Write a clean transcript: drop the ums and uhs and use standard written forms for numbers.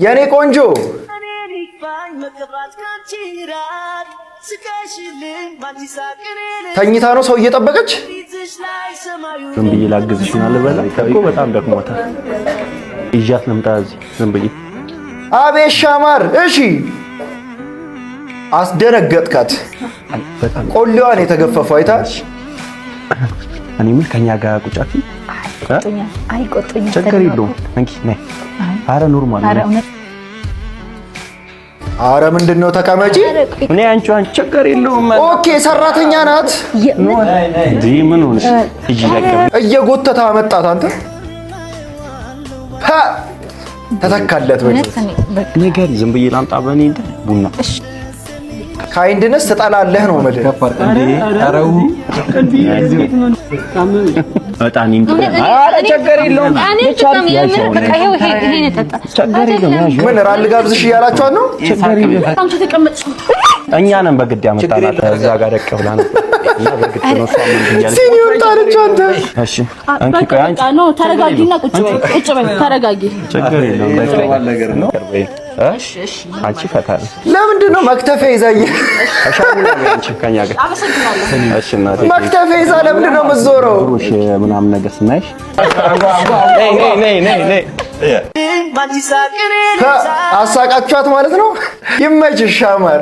የኔ ቆንጆ ተኝታ ነው ሰው እየጠበቀች። ዝም ብዬ ላግዝሽ ነው አልበላ እኮ በጣም ደክሞታል። ይዣት ልምጣ እዚህ ዝም ብዬ። አቤት ሻማር። እሺ አስደነገጥካት። ቆሌዋን የተገፈፈው አይታ። እኔ ምን ከኛ ጋር ቁጫት አይቆጡኝ። ችግር የለውም እንኪ ነይ። አረ ኖርማል ነው። አረ ምንድነው ተቀመጪ። እኔ አንቺን ችግር የለውም። ኦኬ ሰራተኛ ናት። እዚህ ምን ሆነሽ? እጂ ለቀም እየጎተታ አመጣት አንተ። ተተካለት ነገር ዝም ብዬ ላምጣ በእኔ እንትን ቡና ካይንድነስ ትጠላለህ ነው ማለት በጣም እንትን አረ ችግር የለውም። ምን ራል ጋብዝሽ እያላችኋት ነው? እኛ ነን በግድ ያመጣናት እዛ ጋር ደቅ ብላ ነው እና በግድ ነው ሷም እንዲያለች ሲኒዮር ታረች አንተ። እሺ አንቺ አንቺ ነው ተረጋጊና ቁጭ በይ ተረጋጊ። ችግር የለውም ባይባል ነገር ነው። እሺ አንቺ ፈታል ለምንድን ነው መክተፌ ይዛኝ አሻሙላ አንቺ ከኛ ጋር አመሰግናለሁ። እሺ እናቴ መክተፌ ይዛ ለምንድን ነው የምትዞረው? ሩሽ ምናምን ነገር ስናይሽ ነይ አሳቃችኋት ማለት ነው። ይመችሽ ሻማር።